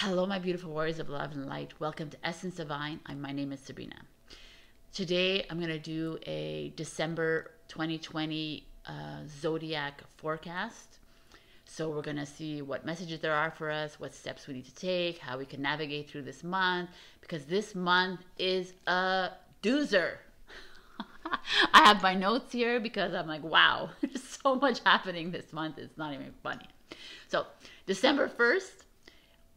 Hello, my beautiful warriors of love and light. Welcome to Essence Divine. My name is Sabrina. Today, I'm going to do a December 2020 zodiac forecast. So we're going to see what messages there are for us, what steps we need to take, how we can navigate through this month, because this month is a doozer. I have my notes here because I'm like, wow, there's so much happening this month. It's not even funny. So December 1st,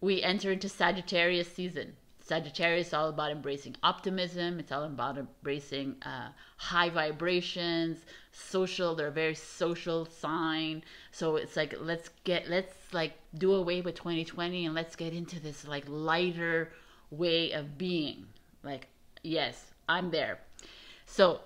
we enter into Sagittarius season. Sagittarius is all about embracing optimism. It's all about embracing high vibrations, social. They're a very social sign. So it's like, let's like do away with 2020 and let's get into this like lighter way of being. Like, yes, I'm there. So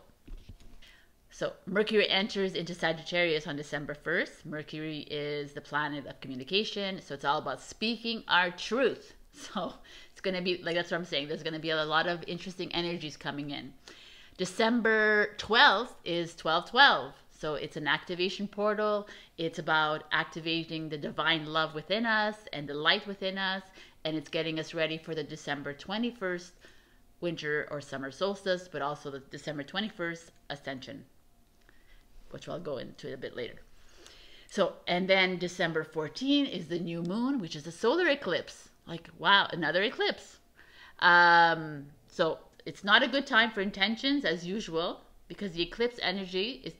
Mercury enters into Sagittarius on December 1st. Mercury is the planet of communication. So it's all about speaking our truth. So it's going to be, like, that's what I'm saying. There's going to be a lot of interesting energies coming in. December 12th is 12/12. So it's an activation portal. It's about activating the divine love within us and the light within us. And it's getting us ready for the December 21st winter or summer solstice, but also the December 21st ascension, which I'll go into a bit later. So, and then December 14 is the new moon, which is a solar eclipse. Like, wow, another eclipse. So it's not a good time for intentions as usual, because the eclipse energy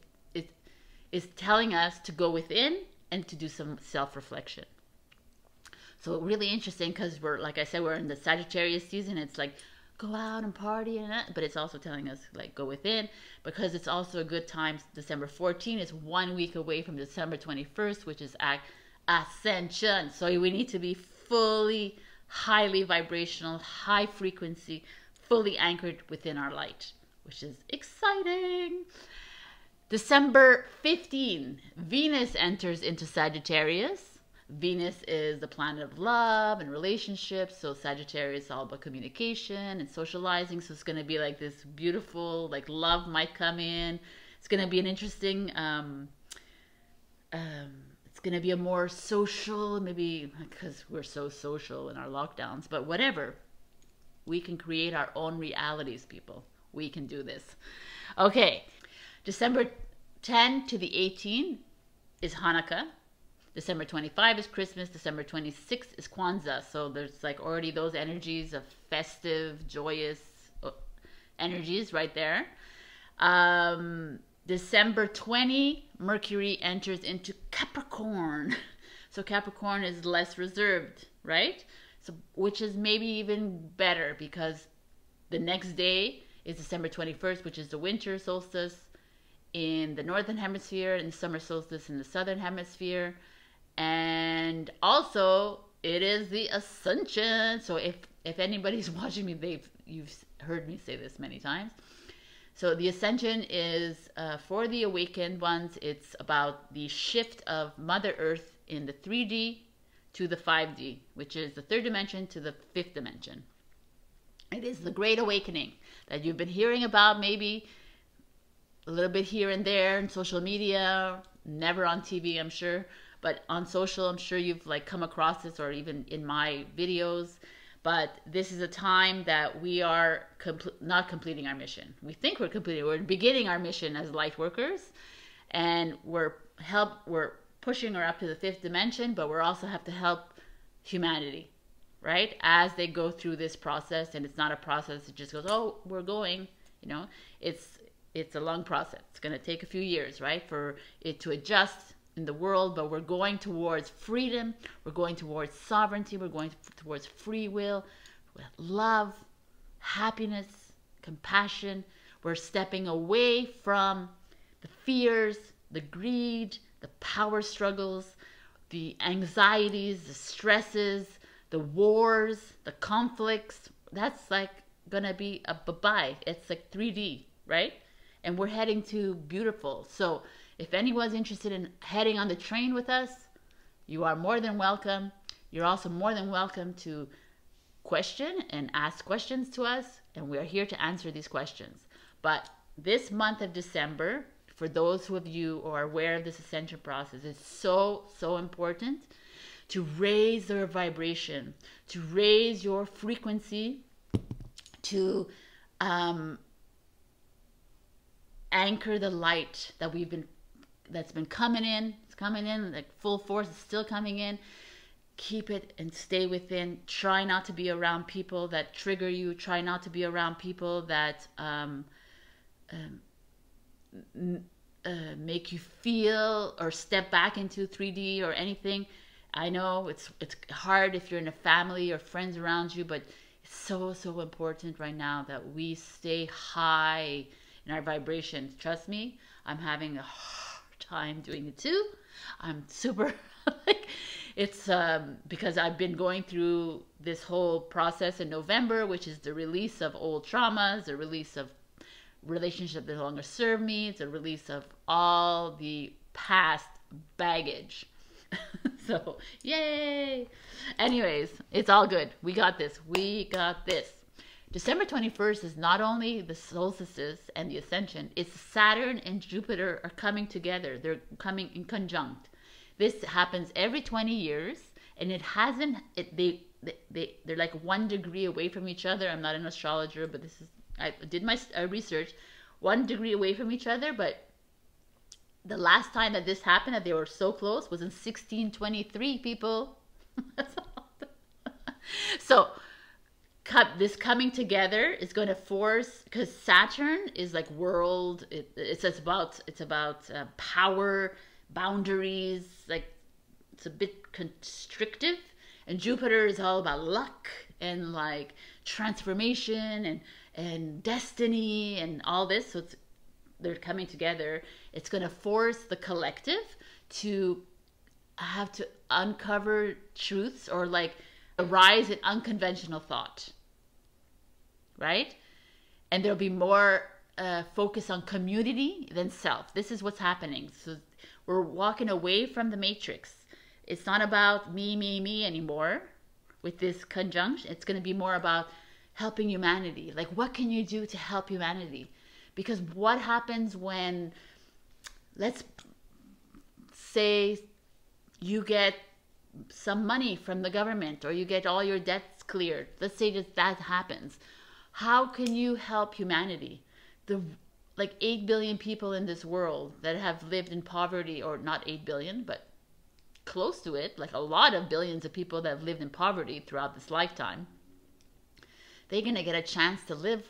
is telling us to go within and to do some self-reflection. So really interesting, because we're, like I said, we're in the Sagittarius season. It's like, go out and party and that, but it's also telling us like go within, because it's also a good time. December 14 is 1 week away from December 21st, which is ascension. So we need to be fully highly vibrational, high frequency, fully anchored within our light, which is exciting. December 15, Venus enters into Sagittarius. Venus is the planet of love and relationships. So Sagittarius is all about communication and socializing. So it's going to be like this beautiful, like love might come in. It's going to be an interesting, it's going to be a more social, maybe because we're so social in our lockdowns, but whatever. We can create our own realities, people. We can do this. Okay. December 10 to the 18th is Hanukkah. December 25 is Christmas. December 26 is Kwanzaa. So there's like already those energies of festive, joyous energies right there. December 20, Mercury enters into Capricorn. So Capricorn is less reserved, right? So which is maybe even better, because the next day is December 21st, which is the winter solstice in the northern hemisphere and the summer solstice in the southern hemisphere. And also it is the ascension. So if anybody's watching me, you've heard me say this many times. So the ascension is for the awakened ones. It's about the shift of Mother Earth in the 3D to the 5D, which is the third dimension to the fifth dimension. It is the great awakening that you've been hearing about, maybe a little bit here and there in social media, never on TV, I'm sure. But on social, I'm sure you've like come across this, or even in my videos. But this is a time that we are not completing our mission. We think we're beginning our mission as light workers, and we're pushing her up to the fifth dimension, but we also have to help humanity, right? As they go through this process. And it's not a process that just goes, oh, we're going, it's a long process. It's going to take a few years, right, for it to adjust in the world, but we're going towards freedom, we're going towards sovereignty, we're going towards free will, love, happiness, compassion. We're stepping away from the fears, the greed, the power struggles, the anxieties, the stresses, the wars, the conflicts. That's like gonna be a bye-bye. It's like 3D, right? And we're heading to beautiful. So if anyone's interested in heading on the train with us, you are more than welcome. You're also more than welcome to question and ask questions to us, and we're here to answer these questions. But this month of December, for those of you who are aware of this ascension process, is so important. to raise their vibration, to raise your frequency, to anchor the light that's been coming in. It's coming in like full force. It's still coming in. Keep it and stay within. Try not to be around people that trigger you. Try not to be around people that make you feel or step back into 3D or anything. I know it's hard if you're in a family or friends around you, but it's so important right now that we stay high in our vibrations. Trust me, I'm having a hard time doing it too. I'm super like, it's because I've been going through this whole process in November, which is the release of old traumas, the release of relationships that no longer serve me. It's a release of all the past baggage. So, yay! Anyways, it's all good. We got this. We got this. December 21st is not only the solstices and the ascension, it's Saturn and Jupiter are coming together. They're coming in conjunct. This happens every 20 years, and it hasn't, they're like 1 degree away from each other. I'm not an astrologer, but this is, I did my research, 1 degree away from each other, but the last time that this happened, that they were so close, was in 1623, people. So, this coming together is going to force, because Saturn is like world, it's about power, boundaries, like it's a bit constrictive, and Jupiter is all about luck and like transformation and destiny and all this. So they're coming together. It's going to force the collective to have to uncover truths or like a rise in unconventional thought, right? And there'll be more focus on community than self. This is what's happening. So we're walking away from the matrix. It's not about me anymore with this conjunction. It's going to be more about helping humanity. Like, what can you do to help humanity? Because what happens when, let's say you get some money from the government or you get all your debts cleared. Let's say that happens. How can you help humanity? The like 8 billion people in this world that have lived in poverty, or not 8 billion, but close to it, like a lot of billions of people that have lived in poverty throughout this lifetime, they're going to get a chance to live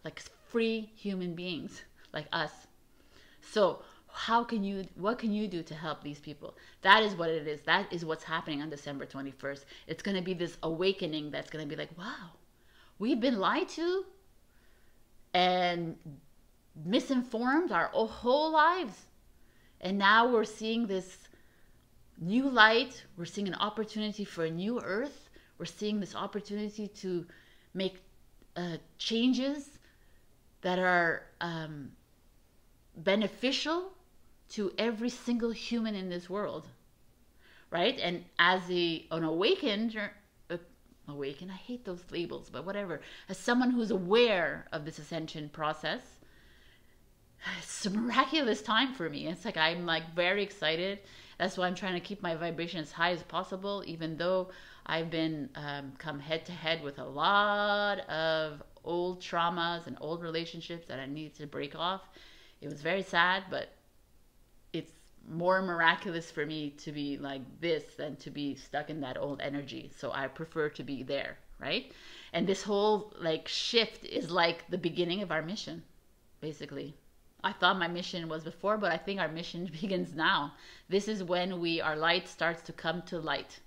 like free human beings like us. So what can you do to help these people? That is what it is. That is what's happening on December 21st. It's going to be this awakening that's going to be like, wow, we've been lied to and misinformed our whole lives. And now we're seeing this new light. We're seeing an opportunity for a new earth. We're seeing this opportunity to make changes that are beneficial to every single human in this world, right? And as an awakened, I hate those labels, but whatever. As someone who's aware of this ascension process, it's a miraculous time for me. It's like I'm like very excited. That's why I'm trying to keep my vibration as high as possible, even though I've been come head to head with a lot of old traumas and old relationships that I needed to break off. It was very sad, but it's more miraculous for me to be like this than to be stuck in that old energy. So I prefer to be there, right? And this whole like shift is like the beginning of our mission, basically. I thought my mission was before, but I think our mission begins now. This is when our light starts to come to light.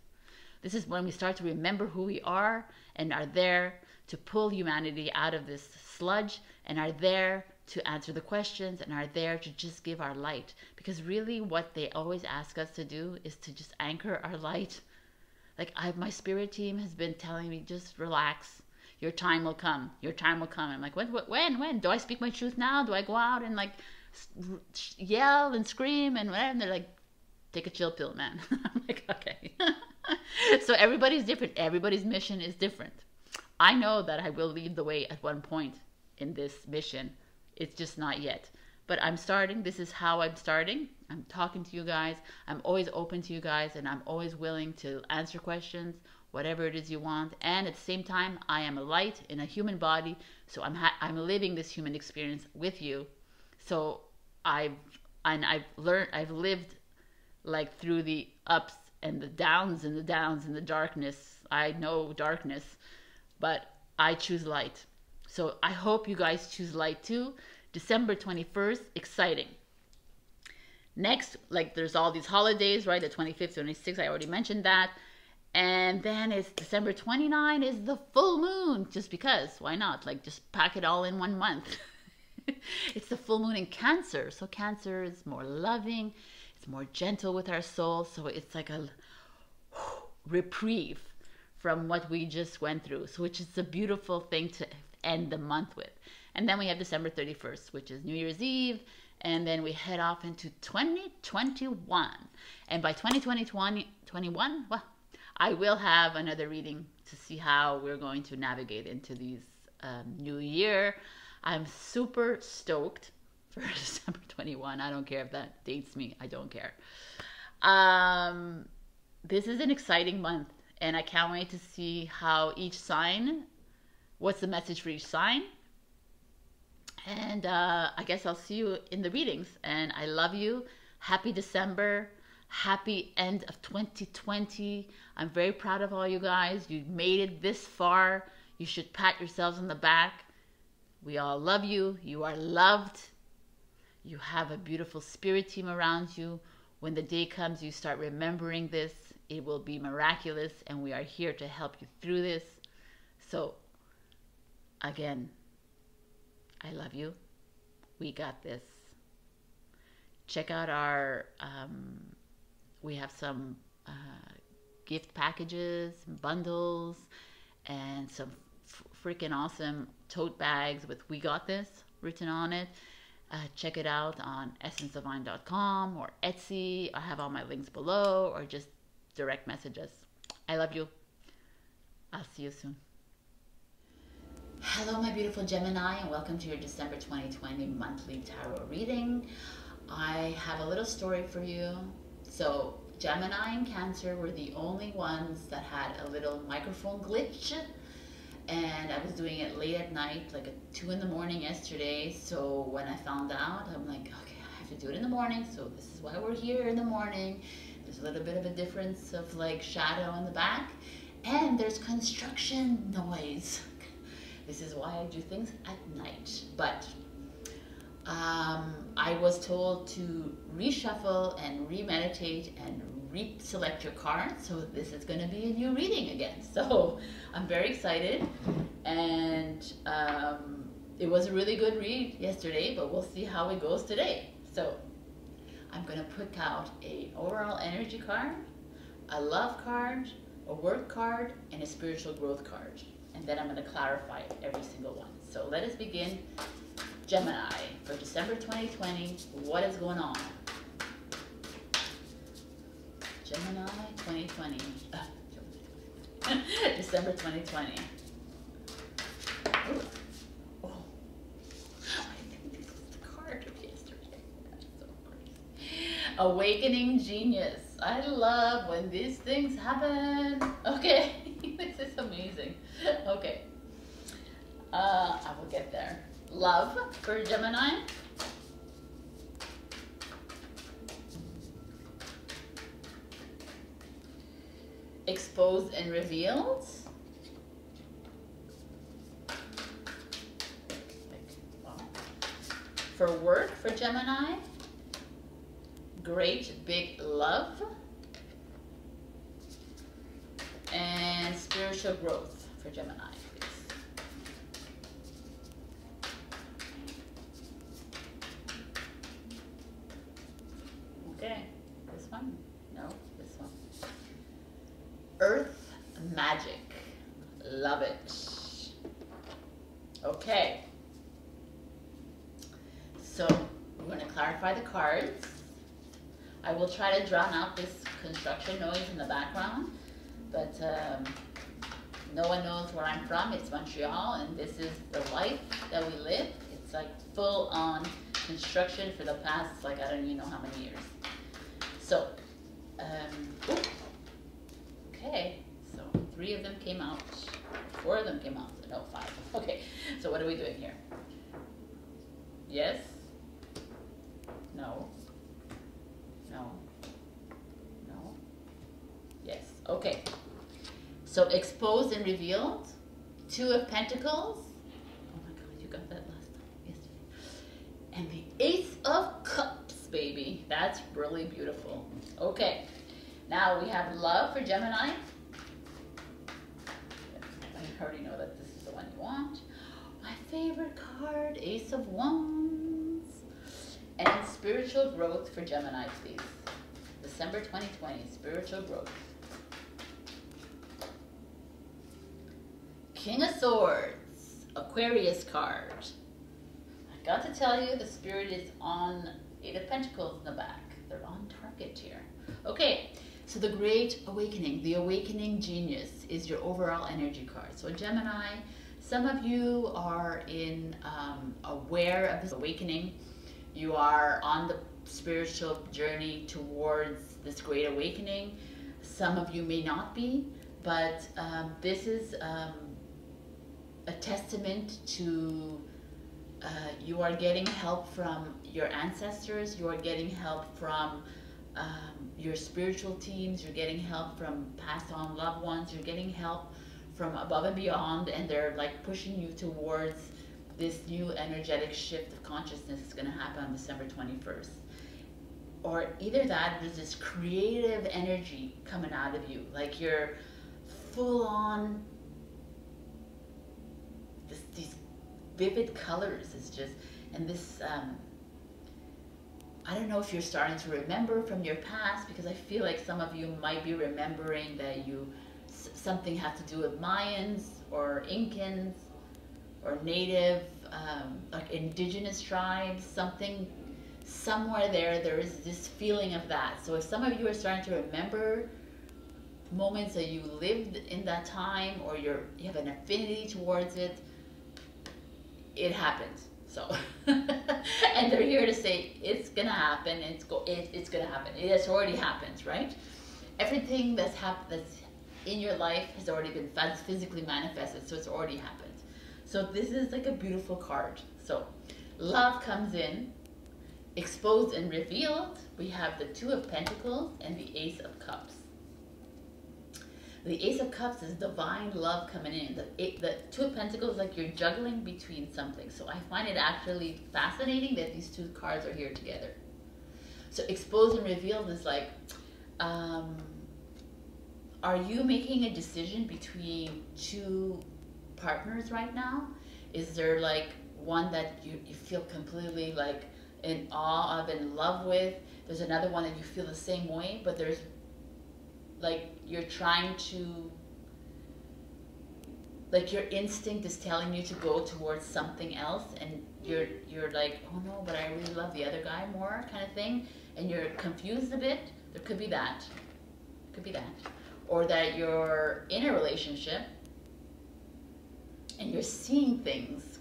This is when we start to remember who we are and are there to pull humanity out of this sludge and are there to answer the questions and are there to just give our light. Because really what they always ask us to do is to just anchor our light. Like my spirit team has been telling me, just relax. Your time will come. Your time will come. I'm like, when? Do I speak my truth now? Do I go out and like yell and scream and whatever? And they're like, take a chill pill, man. I'm like, okay. So everybody's different. Everybody's mission is different. I know that I will lead the way at one point in this mission. It's just not yet. but I'm starting. This is how I'm starting. I'm talking to you guys. I'm always open to you guys, and I'm always willing to answer questions, whatever it is you want. And at the same time, I am a light in a human body, so I'm living this human experience with you. So I've lived like through the ups and the downs and the downs and the darkness. I know darkness, but I choose light. So I hope you guys choose light too. December 21st, exciting. Next, like there's all these holidays, right? The 25th, 26th, I already mentioned that. And then it's December 29 is the full moon, just because, why not? Like just pack it all in 1 month. It's the full moon in Cancer. So Cancer is more loving, it's more gentle with our soul. So it's like a reprieve from what we just went through. So which is a beautiful thing to end the month with. And then we have December 31st, which is New Year's Eve. And then we head off into 2021. And by 2021, well, I will have another reading to see how we're going to navigate into these new year. I'm super stoked for December 21. I don't care if that dates me. I don't care. This is an exciting month, and I can't wait to see how each sign, what's the message for each sign. And I guess I'll see you in the readings. And I love you. Happy December. Happy end of 2020. I'm very proud of all you guys. You made it this far. You should pat yourselves on the back. We all love you. You are loved. You have a beautiful spirit team around you. When the day comes, you start remembering this. It will be miraculous, and we are here to help you through this. So, again, I love you. We got this. Check out our, we have some gift packages, bundles, and some freaking awesome tote bags with "We Got This" written on it. Check it out on essensedivine.com or Etsy. I have all my links below, or just direct message us. I love you. I'll see you soon. Hello, my beautiful Gemini, and welcome to your December 2020 monthly tarot reading. I have a little story for you. So Gemini and Cancer were the only ones that had a little microphone glitch, and I was doing it late at night, like at 2 in the morning yesterday. So when I found out, I'm like, okay, I have to do it in the morning. So this is why we're here in the morning. There's a little bit of a difference of like shadow in the back, and there's construction noise. This is why I do things at night. But I was told to reshuffle and remeditate and reselect your cards. So this is going to be a new reading again. So I'm very excited. And it was a really good read yesterday, but we'll see how it goes today. So I'm going to pick out an overall energy card, a love card, a work card, and a spiritual growth card. And then I'm going to clarify every single one. So let us begin. Gemini, for December 2020, what is going on? Gemini 2020. December 2020. Ooh. Oh. I think this is the card of yesterday. That's so crazy. Awakening Genius. I love when these things happen. Okay. This is amazing. Okay. I will get there. Love for Gemini. Exposed and revealed. For work for Gemini. Great big love. And spiritual growth for Gemini, please. Okay, this one? No, this one. Earth magic. Love it. Okay. So we're going to clarify the cards. I will try to drown out this construction noise in the background. But no one knows where I'm from. It's Montreal, and this is the life that we live. It's like full on construction for the past, like, I don't even know how many years. So, okay, so 3 of them came out, 4 of them came out, no, 5. Okay, so what are we doing here? Yes? No? No? No? Yes, okay. So exposed and revealed, 2 of Pentacles. Oh my God, you got that last time, yesterday. And the Ace of Cups, baby. That's really beautiful. Okay, now we have love for Gemini. I already know that this is the one you want. My favorite card, Ace of Wands. And spiritual growth for Gemini, please. December 2020, spiritual growth. King of Swords, Aquarius card. I got to tell you, the spirit is on 8 of Pentacles in the back. They're on target here. Okay, so the Great Awakening, the Awakening Genius is your overall energy card. So Gemini, some of you are aware of this awakening. You are on the spiritual journey towards this Great Awakening. Some of you may not be, but this is a testament to you are getting help from your ancestors, you are getting help from your spiritual teams, you're getting help from passed on loved ones, you're getting help from above and beyond, and they're like pushing you towards this new energetic shift of consciousness is going to happen on December 21st. Or either that, there's this creative energy coming out of you, like you're full on these vivid colors. Is just, and this I don't know if you're starting to remember from your past, because I feel like some of you might be remembering that something had to do with Mayans or Incans or native like indigenous tribes, something somewhere there is this feeling of that. So if some of you are starting to remember moments that you lived in that time, or you have an affinity towards it, it happened. So and they're here to say it's gonna happen. It's gonna happen. It has already happened, right? Everything that's in your life has already been physically manifested, so it's already happened. So this is like a beautiful card. So love comes in, exposed and revealed. We have the 2 of Pentacles and the Ace of Cups. The Ace of Cups is divine love coming in. The 2 of Pentacles, like you're juggling between something. So I find it actually fascinating that these 2 cards are here together. So exposed and revealed is like, are you making a decision between 2 partners right now? Is there like one that you feel completely like in awe of, in love with? There's another one that you feel the same way, but there's like you're trying to, like your instinct is telling you to go towards something else, and you're like, oh no, but I really love the other guy more, kind of thing, and you're confused a bit. There could be that. Could be that. Or that you're in a relationship and you're seeing things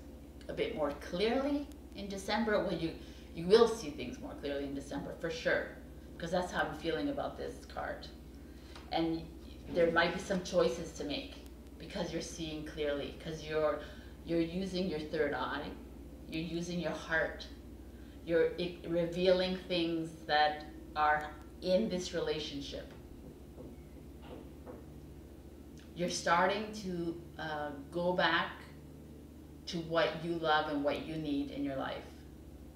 a bit more clearly in December. Well, you will see things more clearly in December for sure, because that's how I'm feeling about this card. And there might be some choices to make because you're seeing clearly, because you're using your third eye, you're using your heart, you're revealing things that are in this relationship. You're starting to go back to what you love and what you need in your life.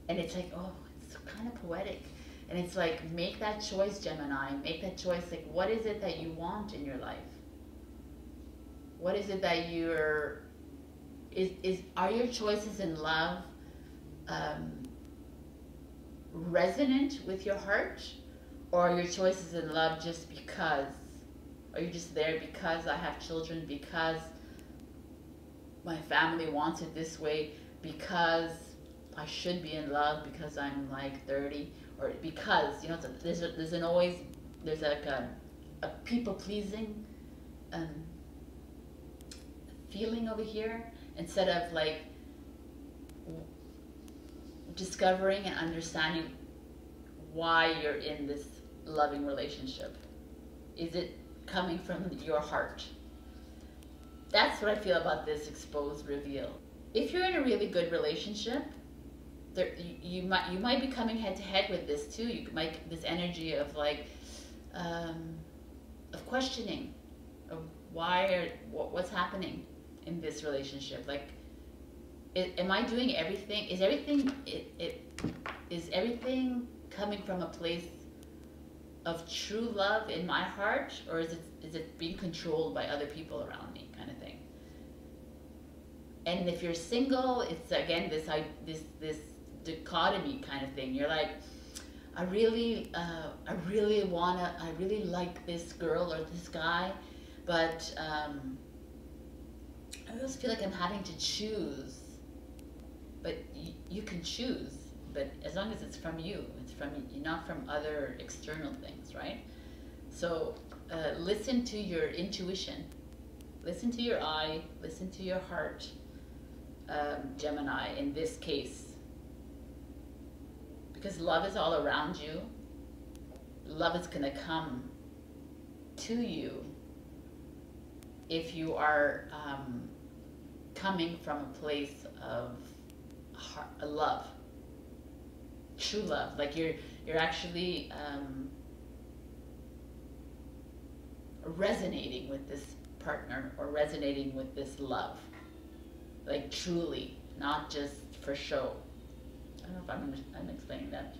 And it's like, oh, it's kind of poetic. And it's like, make that choice, Gemini. Make that choice. Like, what is it that you want in your life? What is it that are your choices in love resonant with your heart? Or are your choices in love just because? Are you just there because I have children, because my family wants it this way, because I should be in love because I'm like 30, or because, you know, there's like a people-pleasing feeling over here, instead of like, discovering and understanding why you're in this loving relationship. Is it coming from your heart? That's what I feel about this exposed reveal. If you're in a really good relationship, you might be coming head to head with this too. You might, this energy of like of questioning of what's happening in this relationship. Like, am I doing everything? Is everything coming from a place of true love in my heart, or is it being controlled by other people around me, kind of thing? And if you're single, it's again this dichotomy kind of thing. You're like, I really like this girl or this guy, but I always feel like I'm having to choose. But you can choose, but as long as it's from you, it's from you, not from other external things, right? So listen to your intuition, listen to your eye, listen to your heart, Gemini, in this case. Because love is all around you. Love is going to come to you if you are coming from a place of love, true love. Like you're actually resonating with this partner or resonating with this love, like truly, not just for show. I don't know if I'm explaining that.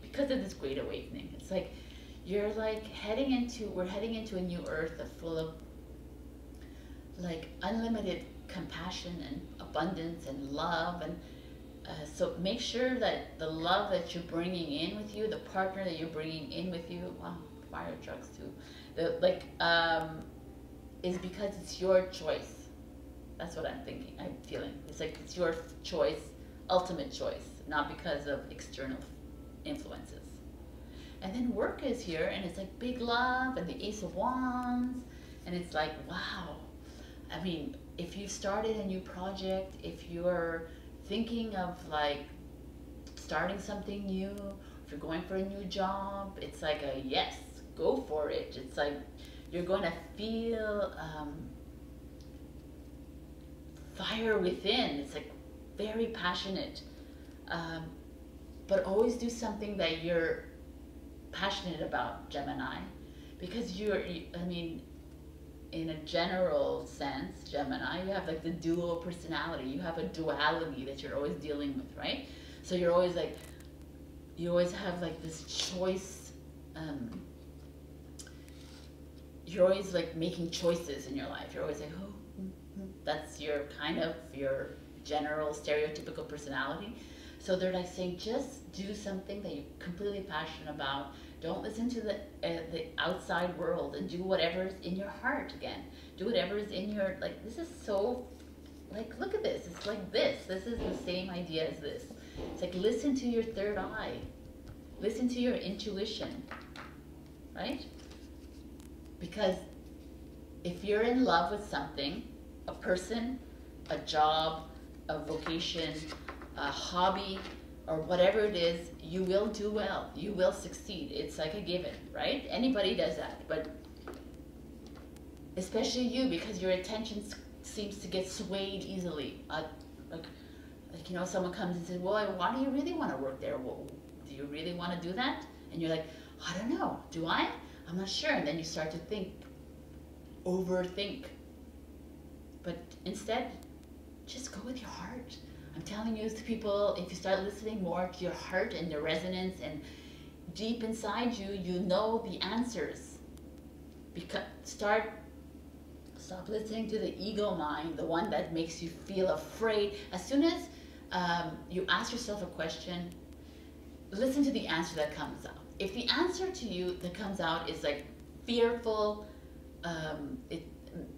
Because of this great awakening, it's like you're like we're heading into a new earth full of like unlimited compassion and abundance and love. And so make sure that the love that you're bringing in with you, the partner that you're bringing in with you, wow, fire trucks too, is because it's your choice. That's what I'm thinking, I'm feeling. It's like it's your choice, ultimate choice, not because of external influences. And then work is here, and it's like big love and the Ace of Wands, and it's like, wow. I mean, if you started a new project, if you're thinking of like starting something new, if you're going for a new job, it's like a yes, go for it. It's like you're going to feel fire within. It's like very passionate, but always do something that you're passionate about, Gemini, because I mean, in a general sense, Gemini, you have like the dual personality. You have a duality that you're always dealing with, right? So you're always like, you always have like this choice. You're always like making choices in your life. You're always like, oh, that's your kind of your general stereotypical personality. So they're like saying, just do something that you're completely passionate about. Don't listen to the outside world, and do whatever's in your heart again. Do whatever's in your, like, this is so, like, look at this. It's like this. This is the same idea as this. It's like, listen to your third eye. Listen to your intuition, right? Because if you're in love with something, a person, a job, a vocation, a hobby, or whatever it is, you will do well. You will succeed. It's like a given, right? Anybody does that, but especially you, because your attention seems to get swayed easily. Like you know, someone comes and says, well, why do you really want to work there? Well, do you really want to do that? And you're like, I don't know. Do I? I'm not sure. And then you start to think, overthink. But instead, just go with your heart. I'm telling you, to people, if you start listening more to your heart and the resonance, and deep inside you, you know the answers. Because stop listening to the ego mind, the one that makes you feel afraid. As soon as you ask yourself a question, listen to the answer that comes out. If the answer to you that comes out is like fearful, it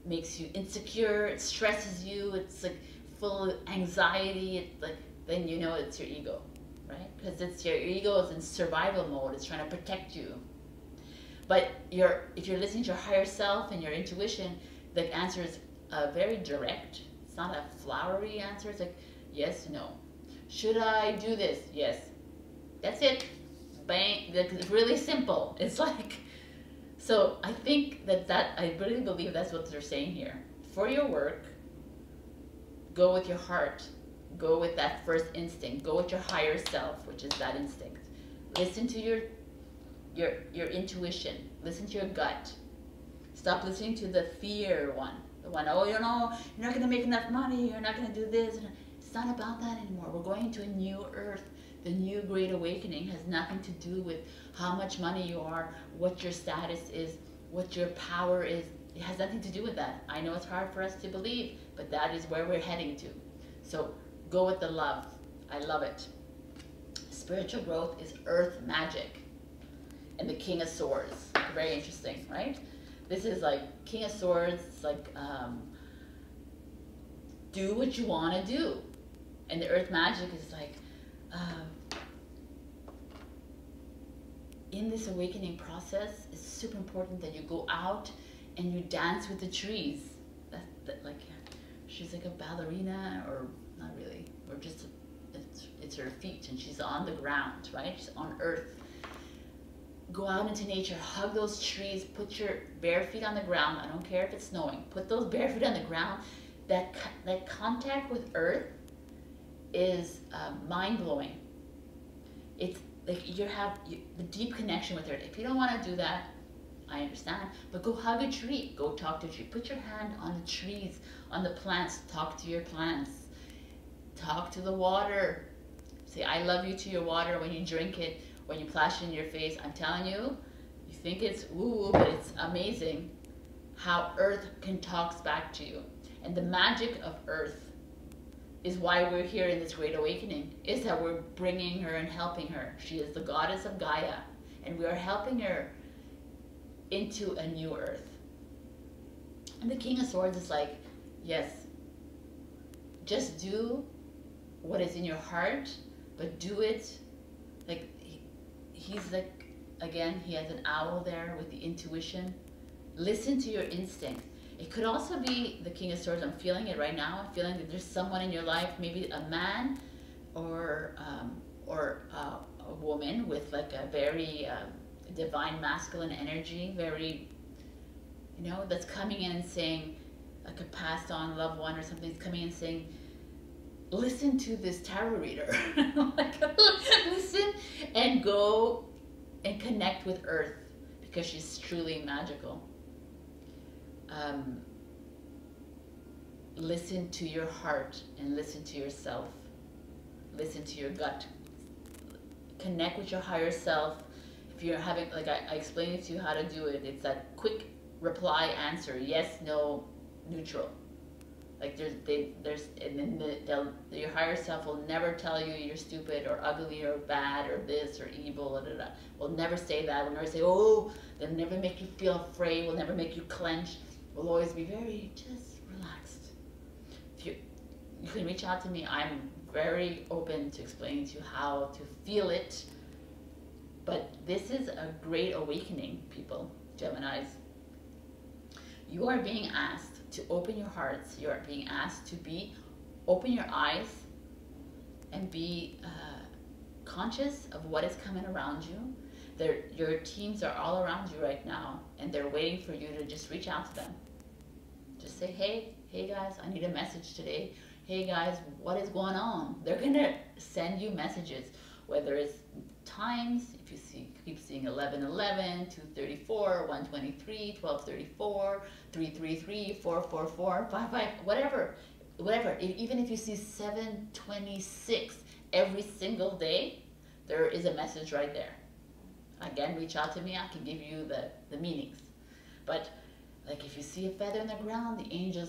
makes you insecure, it stresses you, it's like full of anxiety, it's like, then you know it's your ego, right? Because it's your ego is in survival mode. It's trying to protect you. But if you're listening to your higher self and your intuition, the answer is very direct. It's not a flowery answer. It's like yes, no. Should I do this? Yes. That's it. Bang. It's really simple. It's like, so I think I really believe that's what they're saying here. For your work, go with your heart. Go with that first instinct. Go with your higher self, which is that instinct. Listen to your intuition. Listen to your gut. Stop listening to the fear one. The one, oh, you know, you're not going to make enough money. You're not going to do this. It's not about that anymore. We're going into a new earth. The new Great Awakening has nothing to do with how much money you are, what your status is, what your power is. It has nothing to do with that. I know it's hard for us to believe, but that is where we're heading to. So go with the love. I love it. Spiritual growth is earth magic. And the King of Swords. Very interesting, right? This is like King of Swords. It's like do what you want to do. And the earth magic is like in this awakening process, it's super important that you go out and you dance with the trees. That like, she's like a ballerina, or not really, or just it's her feet, and she's on the ground, right? She's on earth. Go out into nature, hug those trees, put your bare feet on the ground. I don't care if it's snowing. Put those bare feet on the ground. That contact with earth is mind-blowing. It's like the deep connection with earth. If you don't want to do that, I understand, but go hug a tree. Go talk to a tree. Put your hand on the trees, on the plants. Talk to your plants. Talk to the water. Say, I love you to your water when you drink it, when you splash it in your face. I'm telling you, you think it's woo, but it's amazing how earth can talk back to you. And the magic of earth is why we're here in this Great Awakening, is that we're bringing her and helping her. She is the goddess of Gaia, and we are helping her into a new earth. And the King of Swords is like, yes, just do what is in your heart, but do it like, he's like, again, he has an owl there with the intuition. Listen to your instinct. It could also be the King of Swords. I'm feeling it right now. I'm feeling that there's someone in your life, maybe a man or a woman with like a very divine masculine energy, very, you know, that's coming in and saying, like a passed on loved one or something is coming in and saying, listen to this tarot reader. Like, listen and go and connect with earth, because she's truly magical. Listen to your heart and listen to yourself. Listen to your gut. Connect with your higher self. If you're having, like I explained to you how to do it, it's that quick reply answer, yes, no, neutral. Like and then your higher self will never tell you you're stupid or ugly or bad or this or evil. Will never say that. Will never say, oh. They'll never make you feel afraid. Will never make you clench. Will always be very just relaxed. If you can reach out to me. I'm very open to explaining to you how to feel it. But this is a great awakening, people, Geminis. You are being asked to open your hearts. You are being asked to open your eyes and be conscious of what is coming around you. Your teams are all around you right now, and they're waiting for you to just reach out to them. Just say, hey guys, I need a message today. Hey guys, what is going on? They're gonna send you messages, whether it's times, if you keep seeing 1111, 234, 123, 1234, 333, 444, 55, whatever. Even if you see 726 every single day, there is a message right there. Again, reach out to me. I can give you the meanings. But like, if you see a feather in the ground, the angel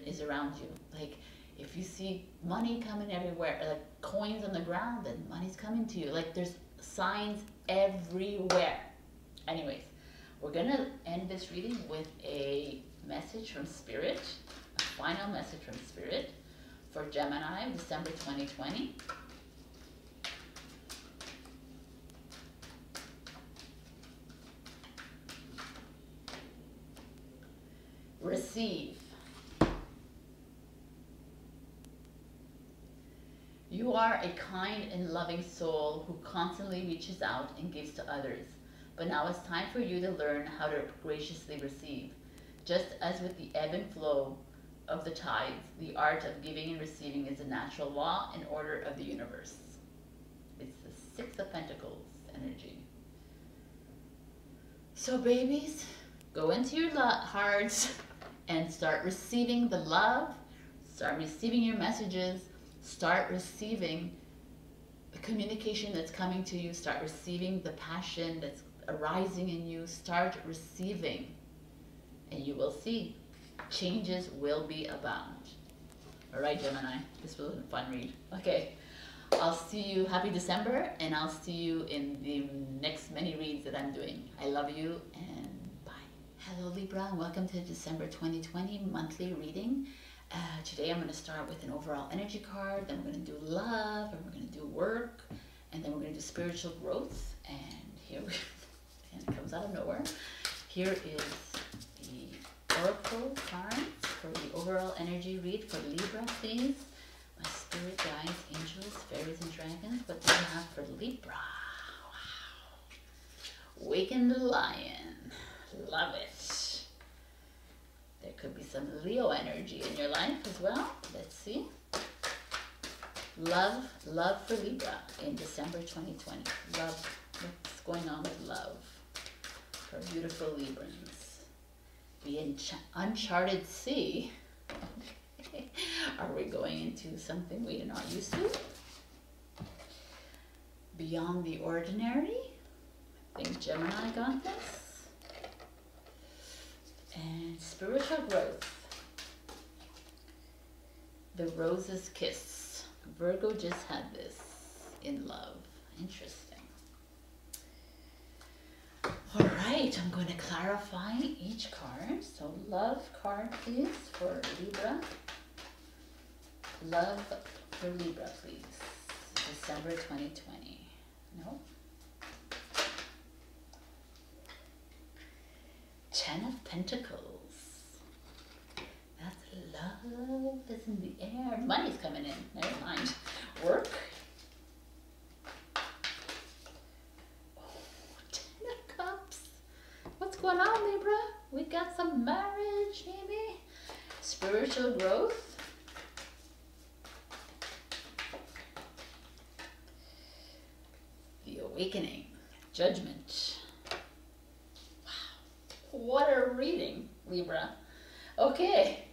is around you. Like, if you see money coming everywhere, like coins on the ground, then money's coming to you. Like, there's signs everywhere. Anyways, we're gonna end this reading with a message from Spirit, a final message from Spirit for Gemini, December 2020. Receive. You are a kind and loving soul who constantly reaches out and gives to others. But now it's time for you to learn how to graciously receive. Just as with the ebb and flow of the tides, the art of giving and receiving is a natural law and order of the universe. It's the Six of Pentacles energy. So babies, go into your hearts and start receiving the love, start receiving your messages, start receiving the communication that's coming to you, start receiving the passion that's arising in you, start receiving, and you will see changes will be abound. All right, Gemini, this was a fun read. Okay, I'll see you, happy December, and I'll see you in the next many reads that I'm doing. I love you, and bye. Hello Libra, and welcome to December 2020 monthly reading. Today I'm going to start with an overall energy card, then we're going to do love, and we're going to do work, and then we're going to do spiritual growth, and here we and it comes out of nowhere. Here is the Oracle cards for the overall energy read for Libra, please. My spirit guides, angels, fairies, and dragons. What do you have for Libra? Wow. Waken the lion. Love it. There could be some Leo energy in your life as well. Let's see. Love for Libra in December 2020. Love. What's going on with love for beautiful Librans? The uncharted sea. Are we going into something we are not used to? Beyond the ordinary. I think Gemini got this. And spiritual growth. The rose's kiss. Virgo just had this in love. Interesting. All right, I'm going to clarify each card. So love card, please, for Libra. Love for Libra, please. December 2020. No? Ten of Pentacles. That's love is in the air. Money's coming in. Never mind. Work. What's going on, Libra? We got some marriage, maybe? Spiritual growth. The awakening. Judgment. Wow. What a reading, Libra. Okay.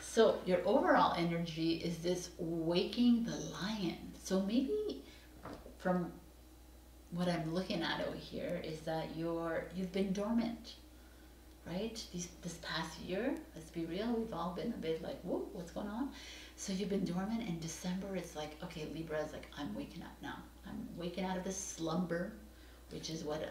So your overall energy is this waking the lion. So maybe from what I'm looking at over here is that you've been dormant, right? This past year, let's be real, we've all been a bit like, whoa, what's going on? So you've been dormant, and December it's like, okay, Libra is like, I'm waking up now. I'm waking out of this slumber, which is what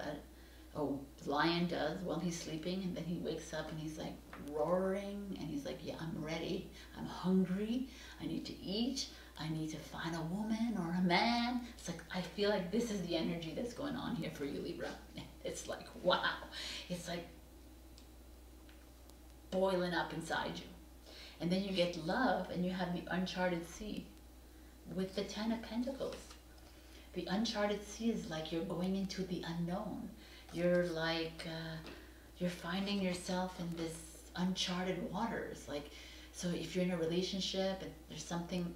a lion does while he's sleeping, and then he wakes up and he's like roaring, and he's like, yeah, I'm ready, I'm hungry, I need to eat, I need to find a woman or a man. It's like, I feel like this is the energy that's going on here for you, Libra. It's like, wow. It's like boiling up inside you. And then you get love, and you have the uncharted sea with the Ten of Pentacles. The uncharted sea is like you're going into the unknown. You're like, you're finding yourself in this uncharted waters. Like, so if you're in a relationship and there's something,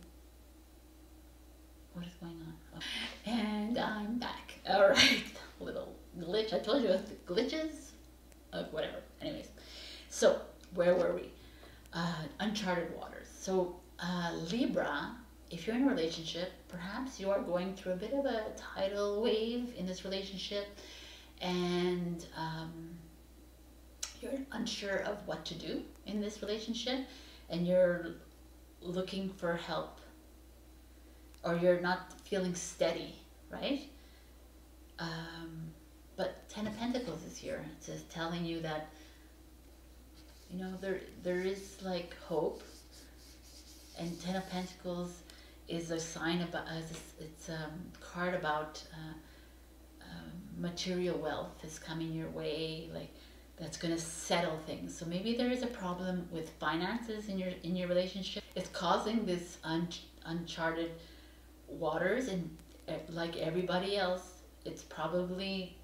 what is going on? Oh. And I'm back. All right, little glitch. I told you glitches. Whatever. Anyways, so where were we? Uncharted waters. So Libra, if you're in a relationship, perhaps you are going through a bit of a tidal wave in this relationship, and you're unsure of what to do in this relationship, and you're looking for help, or you're not feeling steady, right? But Ten of Pentacles is here. It's just telling you that, you know, there is like hope. And Ten of Pentacles is a sign about, it's a card about material wealth is coming your way, like that's going to settle things. So maybe there is a problem with finances in your relationship. It's causing this uncharted waters, and like everybody else, it's probably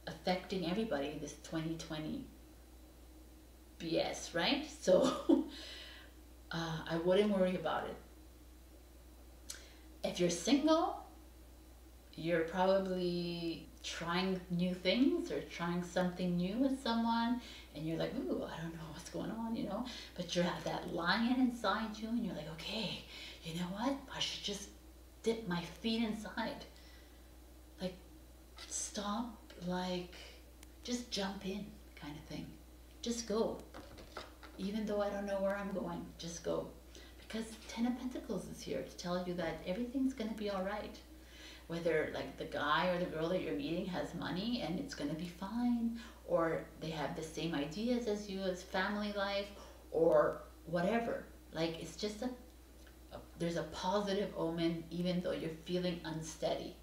affecting everybody, this 2020 BS, right? So I wouldn't worry about it. If you're single, you're probably trying new things or trying something new with someone, and you're like, ooh, I don't know what's going on, you know, but you have that lion inside you, and you're like, okay, you know what, I should just dip my feet inside. Like, stop, like, just jump in kind of thing. Just go. Even though I don't know where I'm going, just go. Because 10 of Pentacles is here to tell you that everything's going to be all right. Whether like the guy or the girl that you're meeting has money and it's going to be fine, or they have the same ideas as you as family life, or whatever. Like, it's just there's a positive omen even though you're feeling unsteady.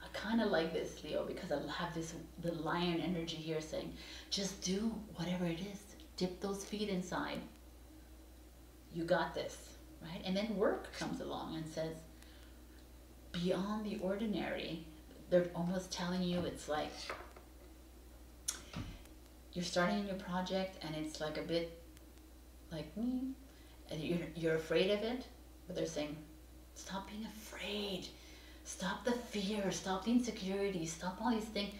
I kind of like this, Leo, because I have the lion energy here saying, just do whatever it is. Dip those feet inside. You got this, right? And then work comes along and says, beyond the ordinary. They're almost telling you, it's like you're starting a new project and it's like a bit like me, and you're afraid of it, but they're saying, stop being afraid, stop the fear, stop the insecurity, stop all these things,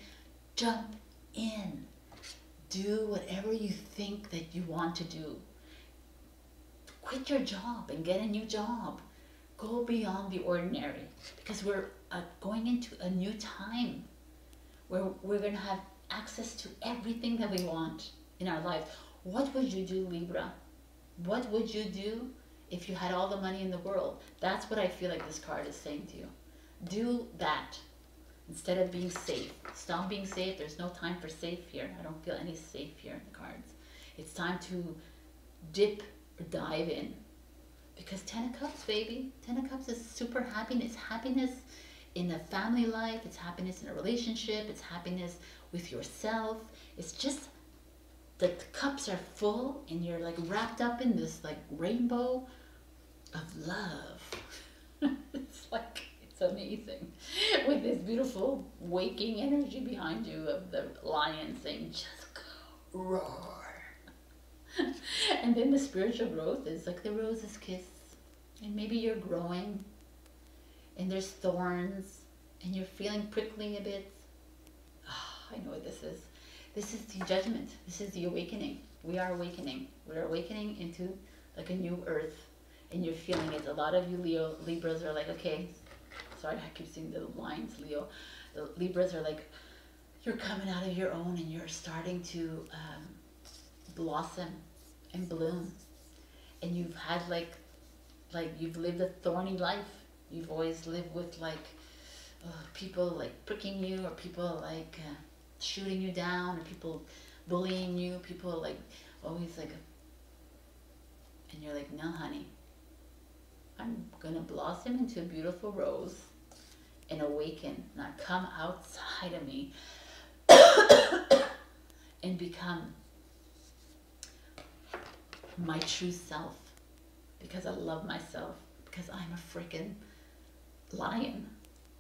jump in, do whatever you think that you want to do. Quit your job and get a new job. Go beyond the ordinary, because we're going into a new time where we're going to have access to everything that we want in our life. What would you do, Libra? What would you do if you had all the money in the world? That's what I feel like this card is saying to you. Do that instead of being safe. Stop being safe. There's no time for safe here. I don't feel any safe here in the cards. It's time to dip or dive in. Because 10 of Cups, baby. 10 of Cups is super happiness. Happiness in a family life. It's happiness in a relationship. It's happiness with yourself. It's just that the cups are full and you're like wrapped up in this like rainbow of love. It's like, it's amazing. With this beautiful waking energy behind you of the lion saying, just go, roar. And then the spiritual growth is like the rose's kiss, and maybe you're growing and there's thorns and you're feeling prickly a bit. I know what this is. This is the judgment. This is the awakening. We are awakening. We're awakening into like a new earth, and you're feeling it. A lot of you Libras are like, okay, sorry, I keep seeing the lines, Leo. The Libras are like, you're coming out of your own and you're starting to blossom and bloom, and you've had like you've lived a thorny life. You've always lived with like people like pricking you, or people like shooting you down, or people bullying you, people like always like, and you're like, no honey, I'm gonna blossom into a beautiful rose and awaken, not come outside of me and become my true self, because I love myself, because I'm a freaking lion.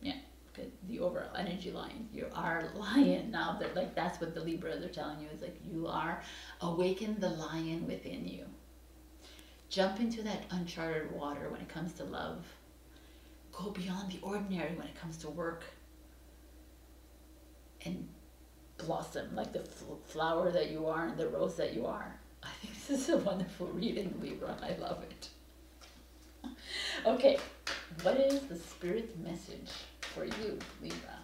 Yeah, good. The overall energy lion. You are a lion now. They're like, that's what the Libras are telling you, is like, you are awaken the lion within you. Jump into that uncharted water when it comes to love. Go beyond the ordinary when it comes to work, and blossom like the flower that you are and the rose that you are. I think this is a wonderful reading, Libra. I love it. Okay, what is the spirit message for you, Libra?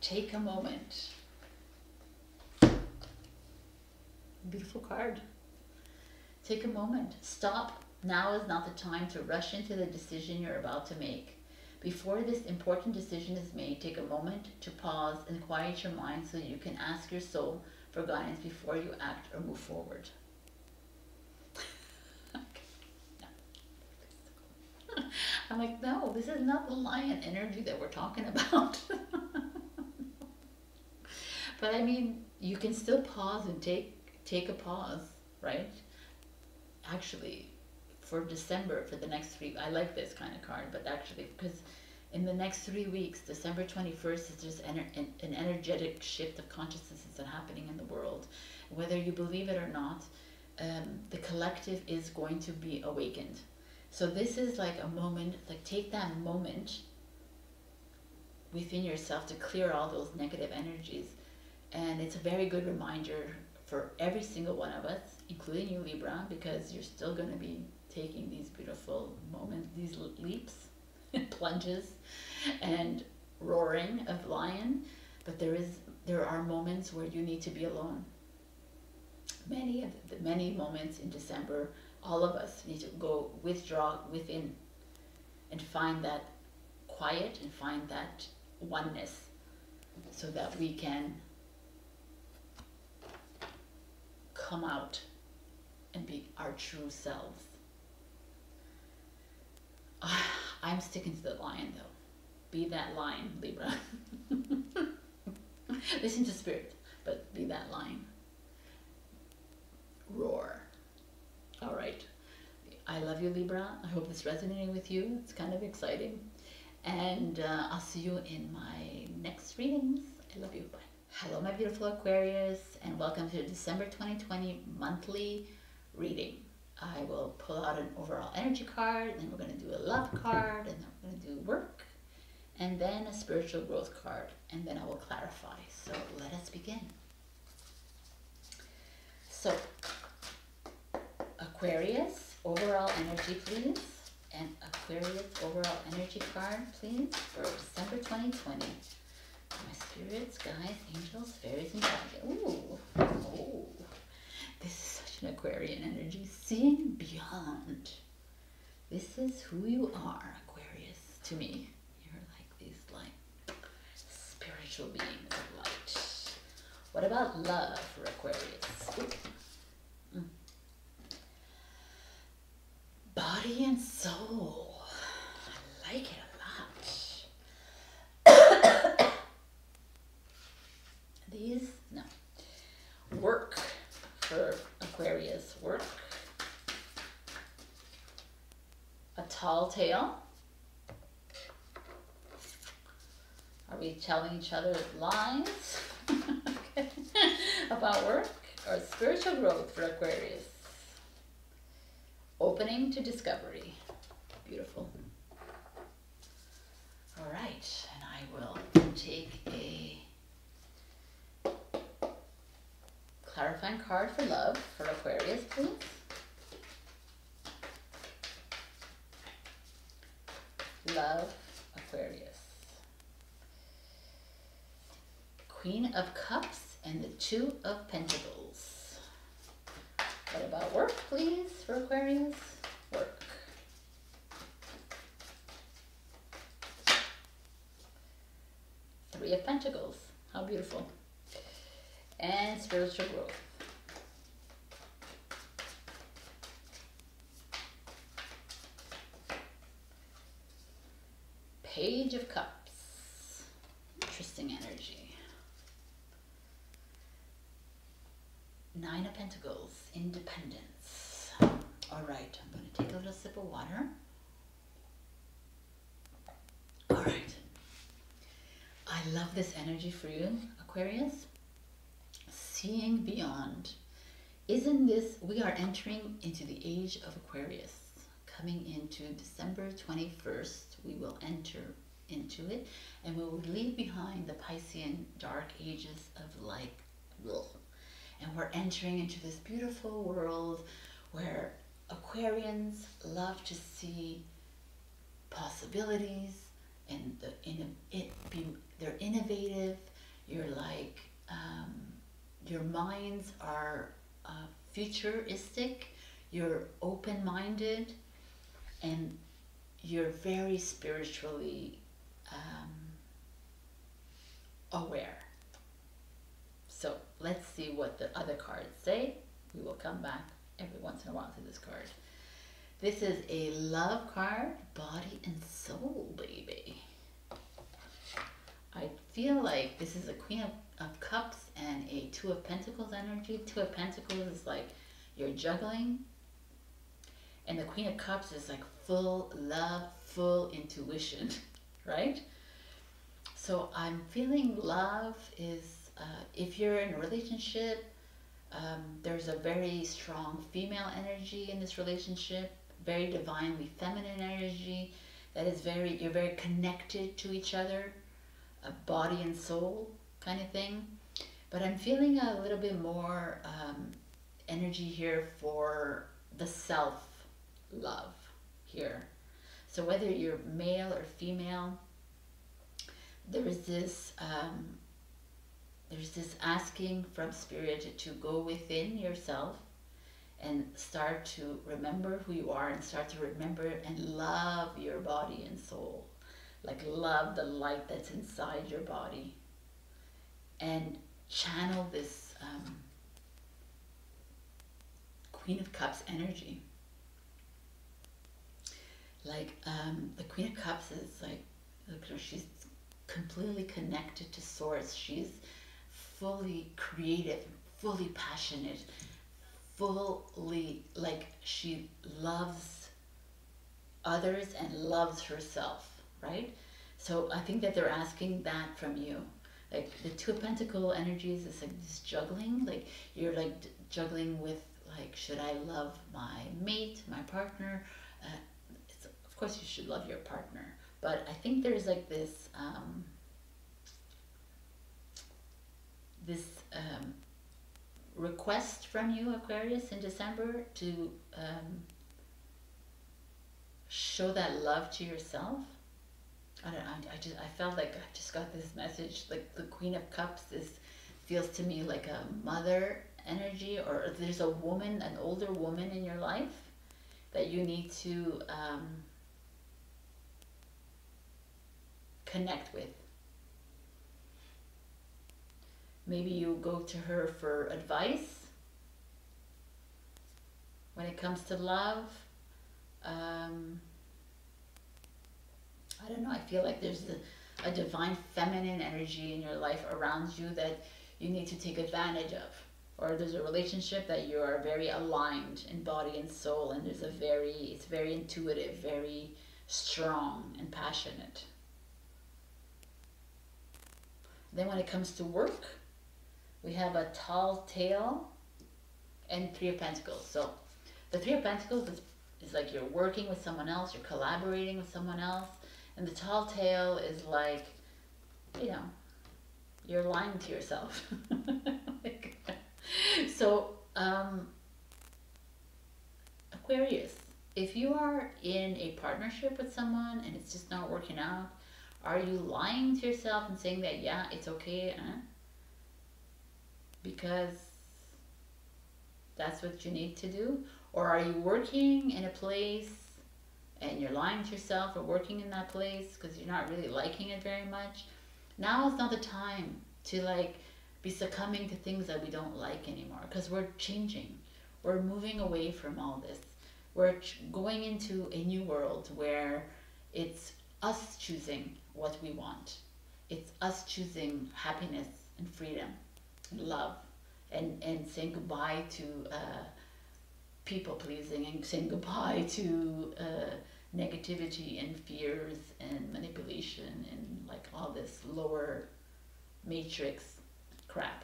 Take a moment. Beautiful card. Take a moment. Stop. Now is not the time to rush into the decision you're about to make. Before this important decision is made, take a moment to pause and quiet your mind so you can ask your soul for guidance before you act or move forward. I'm like, no, this is not the lion energy that we're talking about. But I mean, you can still pause and take a pause, right? Actually, for December, for the next 3, I like this kind of card, but actually, because in the next 3 weeks, December 21st, is just an energetic shift of consciousness that's happening in the world. Whether you believe it or not, the collective is going to be awakened. So this is like a moment, like take that moment within yourself to clear all those negative energies. And it's a very good reminder for every single one of us, including you, Libra, because you're still going to be taking these beautiful moments, these leaps and plunges and roaring of lion. But there are moments where you need to be alone. Many moments in December, all of us need to go withdraw within and find that quiet and find that oneness, so that we can come out and be our true selves. I'm sticking to the lion though. Be that lion, Libra. Listen to spirit, but be that lion. Roar. All right. I love you, Libra. I hope it's resonating with you. It's kind of exciting. And I'll see you in my next readings. I love you. Bye. Hello, my beautiful Aquarius, and welcome to the December 2020 monthly reading. I will pull out an overall energy card, then we're going to do a love card, and then we're going to do work, and then a spiritual growth card, and then I will clarify. So let us begin. So, Aquarius, overall energy, please. And Aquarius, overall energy card, please, for December 2020. My spirits, guides, angels, fairies, and guardians. Ooh. Oh. This is such an Aquarian energy. Seeing beyond. This is who you are, Aquarius, to me. You're like these, like, spiritual beings of light. What about love for Aquarius? Body and soul. I like it a lot. These, no. Work for Aquarius. Work. A tall tale. Are we telling each other lies okay. about work? Or spiritual growth for Aquarius? Opening to discovery. Beautiful. All right, and I will take a clarifying card for love for Aquarius, please. Love, Aquarius. Queen of Cups and the Two of Pentacles. What about work, please, for Aquarius? Work. Three of Pentacles. How beautiful. And spiritual growth. Page of Cups. Interesting energy. Nine of Pentacles, independence. All right, I'm going to take a little sip of water. All right. I love this energy for you, Aquarius. Seeing beyond. Isn't this, we are entering into the age of Aquarius. Coming into December 21st, we will enter into it, and we will leave behind the Piscean dark ages of like, ugh. And we're entering into this beautiful world where Aquarians love to see possibilities, and they're innovative. You're like, your minds are futuristic, you're open-minded, and you're very spiritually aware. So let's see what the other cards say. We will come back every once in a while to this card. This is a love card, body and soul, baby. I feel like this is a Queen of Cups and a Two of Pentacles energy. Two of Pentacles is like you're juggling, and the Queen of Cups is like full love, full intuition, right? So I'm feeling love is, if you're in a relationship, there's a very strong female energy in this relationship, very divinely feminine energy that is you're very connected to each other, body and soul kind of thing. But I'm feeling a little bit more energy here for the self-love here. So whether you're male or female, there's this asking from Spirit to go within yourself and start to remember who you are, and start to remember and love your body and soul. Like love the light that's inside your body. And channel this Queen of Cups energy. Like the Queen of Cups is like, look, she's completely connected to Source. She's fully creative, fully passionate, fully, like, she loves others and loves herself, right? So I think that they're asking that from you. Like the Two of Pentacles energies is like this juggling, like you're like juggling with, like, should I love my mate, my partner? Of course you should love your partner, but I think there's like this request from you, Aquarius, in December to show that love to yourself. I don't know, I felt like I just got this message, like the Queen of Cups feels to me like a mother energy, or there's a woman, an older woman in your life that you need to connect with. Maybe you go to her for advice when it comes to love. I don't know, I feel like there's a divine feminine energy in your life around you that you need to take advantage of. Or there's a relationship that you are very aligned in body and soul, and it's very intuitive, very strong and passionate. Then when it comes to work, we have a tall tale and Three of Pentacles. So the Three of Pentacles is like you're working with someone else, you're collaborating with someone else. And the tall tale is like, you know, you're lying to yourself. So, Aquarius, if you are in a partnership with someone and it's just not working out, are you lying to yourself and saying that, yeah, it's okay, because that's what you need to do? Or are you working in a place and you're lying to yourself, or working in that place because you're not really liking it very much? Now is not the time to like be succumbing to things that we don't like anymore, because we're changing. We're moving away from all this. We're going into a new world where it's us choosing what we want. It's us choosing happiness and freedom and love, and saying goodbye to people pleasing, and saying goodbye to negativity and fears and manipulation and like all this lower matrix crap.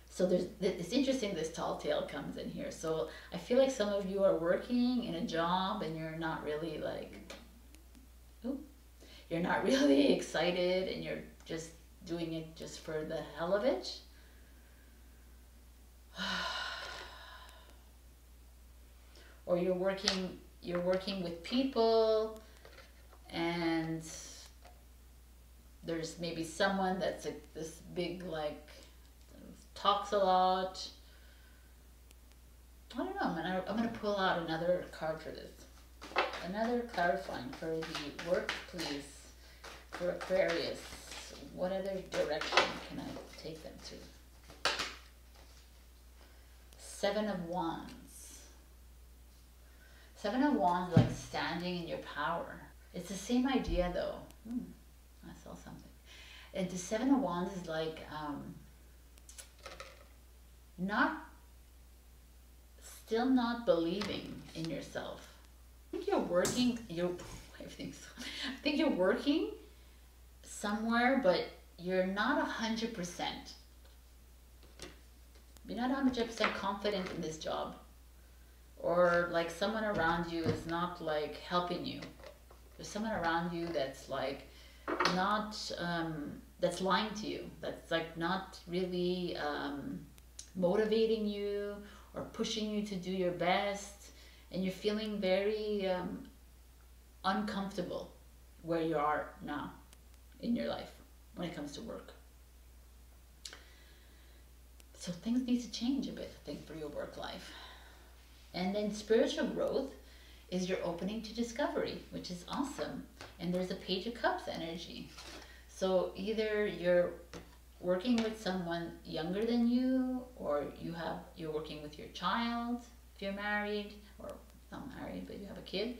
So it's interesting this tall tale comes in here. So I feel like some of you are working in a job and you're not really like, you're not really excited, and you're just doing it just for the hell of it. Or you're working with people, and there's maybe someone that's like this big, like, talks a lot. I don't know, I'm gonna pull out another card for this. Another clarifying for the work, please, for Aquarius. What other direction can I take them to? Seven of Wands. Seven of Wands, like standing in your power. It's the same idea though. I saw something. And the Seven of Wands is like still not believing in yourself. I think you're working. I think so. I think you're working somewhere, but you're not 100%. You're not 100% confident in this job, or like someone around you is not like helping you. There's someone around you that's like not that's lying to you. That's like not really motivating you or pushing you to do your best, and you're feeling very uncomfortable where you are now in your life when it comes to work. So things need to change a bit, I think, for your work life. And then spiritual growth is your opening to discovery, which is awesome. And there's a Page of Cups energy. So either you're working with someone younger than you, or you're working with your child if you're married, or not married but you have a kid,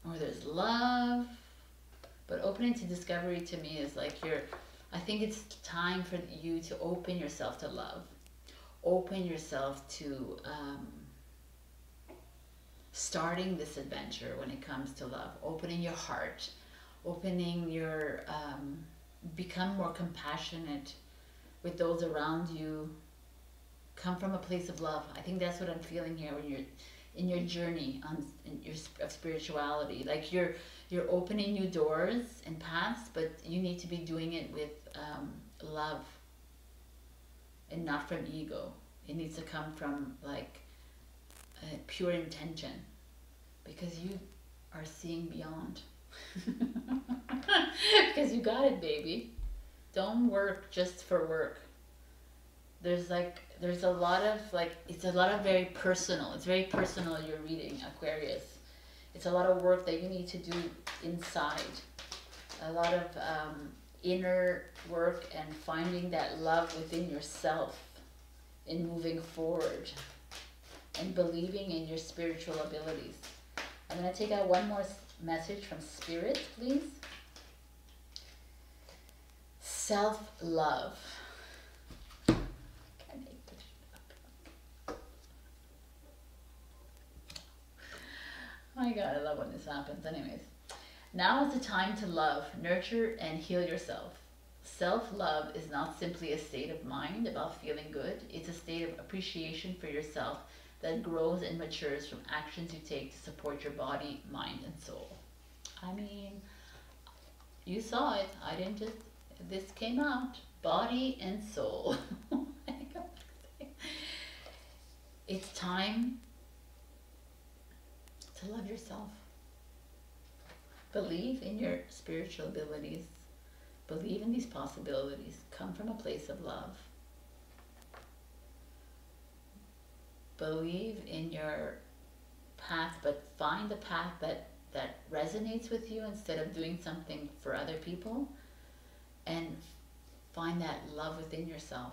or there's love. But opening to discovery to me is like I think it's time for you to open yourself to love, open yourself to starting this adventure when it comes to love, opening your heart, opening your become more compassionate with those around you. Come from a place of love. I think that's what I'm feeling here when you're in your journey of spirituality. Like you're opening new doors and paths, but you need to be doing it with love and not from ego. It needs to come from like pure intention, because you are seeing beyond. Because you got it, baby. Don't work just for work. There's a lot of like, it's a lot of very personal. It's very personal, you're reading, Aquarius. It's a lot of work that you need to do inside. A lot of inner work and finding that love within yourself in moving forward and believing in your spiritual abilities. I'm going to take out one more message from Spirit, please. Self-love. Oh my God, I love when this happens. Anyways, now is the time to love, nurture, and heal yourself. Self-love is not simply a state of mind about feeling good. It's a state of appreciation for yourself that grows and matures from actions you take to support your body, mind, and soul. I mean, you saw it. I didn't just, this came out. Body and soul. It's time to love yourself. Believe in your spiritual abilities. Believe in these possibilities. Come from a place of love. Believe in your path, but find the path that resonates with you instead of doing something for other people, and find that love within yourself.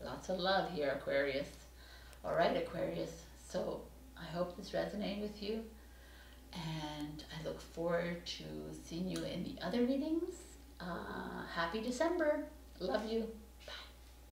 Lots of love here, Aquarius. All right, Aquarius. So I hope this resonated with you, and I look forward to seeing you in the other readings. Happy December. Love you.